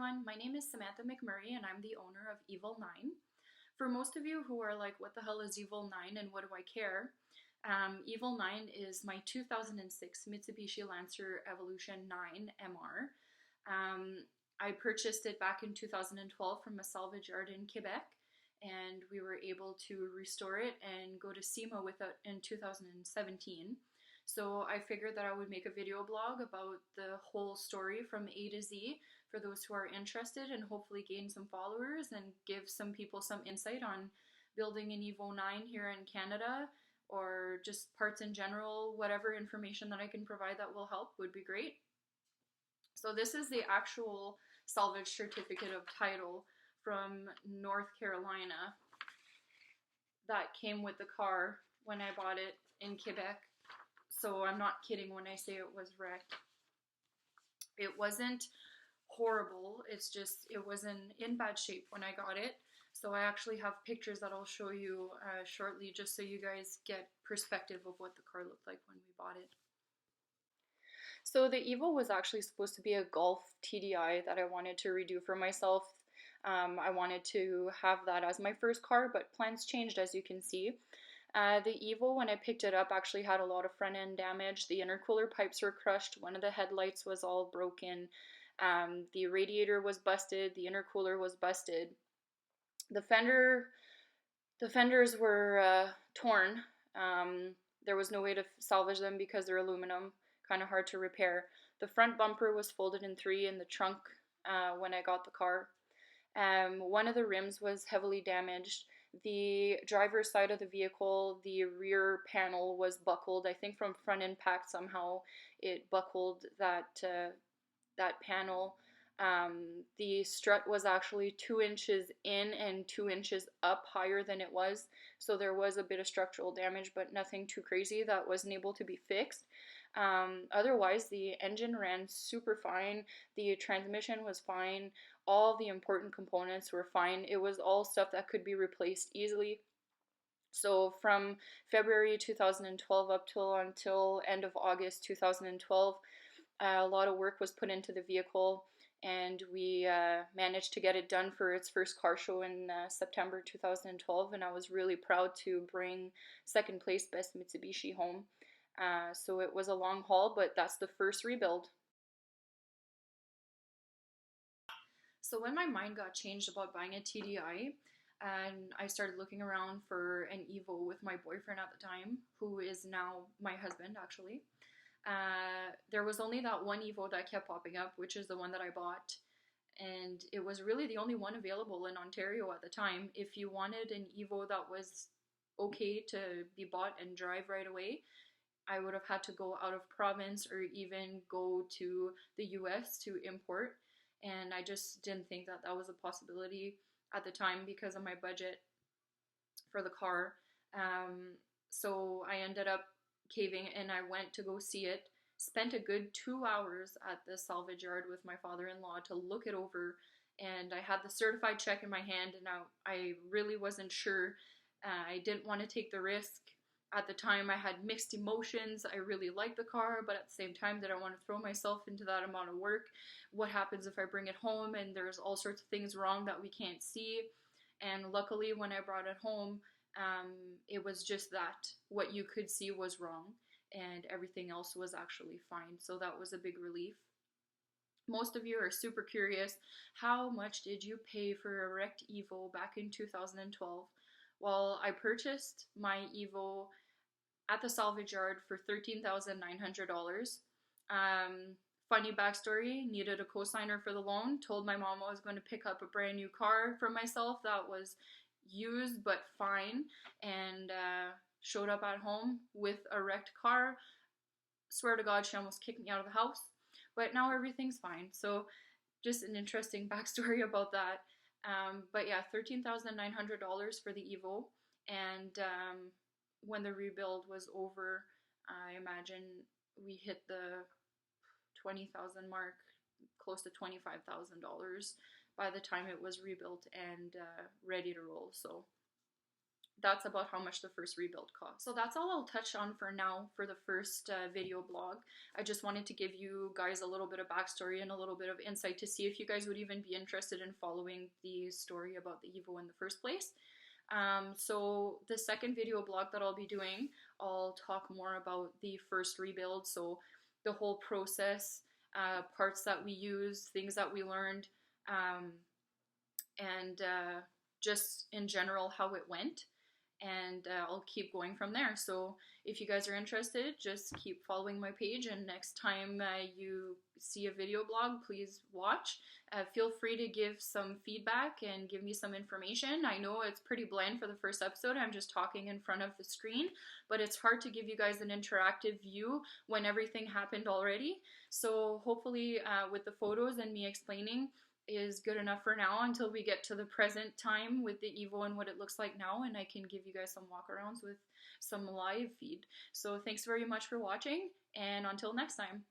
everyone, my name is Samantha McMurray and I'm the owner of Evo IX. For most of you who are like, what the hell is Evo IX and what do I care? Evo IX is my 2006 Mitsubishi Lancer Evolution 9 MR. I purchased it back in 2012 from a salvage yard in Quebec, and we were able to restore it and go to Sema with it in 2017. So I figured that I would make a video blog about the whole story from A to Z for those who are interested, and hopefully gain some followers and give some people some insight on building an Evo IX here in Canada, or just parts in general. Whatever information that I can provide that will help would be great. So this is the actual salvage certificate of title from North Carolina that came with the car when I bought it in Quebec. So I'm not kidding when I say it was wrecked. It wasn't horrible, it's just it was in bad shape when I got it. So I actually have pictures that I'll show you shortly, just so you guys get perspective of what the car looked like when we bought it. So the Evo was actually supposed to be a Golf TDI that I wanted to redo for myself. I wanted to have that as my first car, but plans changed, as you can see. The Evo, when I picked it up, actually had a lot of front end damage. The intercooler pipes were crushed, one of the headlights was all broken, the radiator was busted, the intercooler was busted. The fenders were torn. There was no way to salvage them because they're aluminum, kind of hard to repair. The front bumper was folded in three in the trunk when I got the car. One of the rims was heavily damaged. The driver's side of the vehicle, the rear panel was buckled. I think from front impact somehow it buckled that panel. The strut was actually 2 inches in and 2 inches up higher than it was. So there was a bit of structural damage, but nothing too crazy that wasn't able to be fixed. Otherwise, the engine ran super fine. The transmission was fine. All the important components were fine. It was all stuff that could be replaced easily. So from February 2012 up until end of August 2012, a lot of work was put into the vehicle, and we managed to get it done for its first car show in September 2012, and I was really proud to bring second place Best Mitsubishi home. So it was a long haul, but that's the first rebuild. So when my mind got changed about buying a TDI, and I started looking around for an Evo with my boyfriend at the time, who is now my husband actually, there was only that one Evo that kept popping up, which is the one that I bought. And it was really the only one available in Ontario at the time. If you wanted an Evo that was okay to be bought and drive right away, I would have had to go out of province or even go to the US to import. And I just didn't think that that was a possibility at the time because of my budget for the car. So I ended up caving and I went to go see it. Spent a good 2 hours at the salvage yard with my father-in-law to look it over. And I had the certified check in my hand, and I really wasn't sure. I didn't want to take the risk. At the time, I had mixed emotions. I really liked the car, but at the same time, did I want to throw myself into that amount of work? What happens if I bring it home and there's all sorts of things wrong that we can't see? And luckily, when I brought it home, it was just that. What you could see was wrong, and everything else was actually fine. So that was a big relief. Most of you are super curious, how much did you pay for a wrecked Evo back in 2012? Well, I purchased my Evo at the salvage yard for $13,900. Funny backstory, needed a co-signer for the loan, told my mom I was going to pick up a brand new car for myself that was used but fine, and showed up at home with a wrecked car. Swear to God, she almost kicked me out of the house, but now everything's fine. So just an interesting backstory about that. But yeah, $13,900 for the Evo, and when the rebuild was over, I imagine we hit the 20,000 mark, close to $25,000 by the time it was rebuilt and ready to roll. So that's about how much the first rebuild cost. So that's all I'll touch on for now for the first video blog. I just wanted to give you guys a little bit of backstory and a little bit of insight to see if you guys would even be interested in following the story about the Evo in the first place. So the second video blog that I'll be doing, I'll talk more about the first rebuild, so the whole process, parts that we use, things that we learned, and just in general how it went. And I'll keep going from there. So if you guys are interested, just keep following my page, and next time you see a video blog, please watch. Feel free to give some feedback and give me some information. I know it's pretty bland for the first episode. I'm just talking in front of the screen, but it's hard to give you guys an interactive view when everything happened already. So hopefully with the photos and me explaining is good enough for now until we get to the present time with the Evo and what it looks like now, and I can give you guys some walkarounds with some live feed. So thanks very much for watching, and until next time.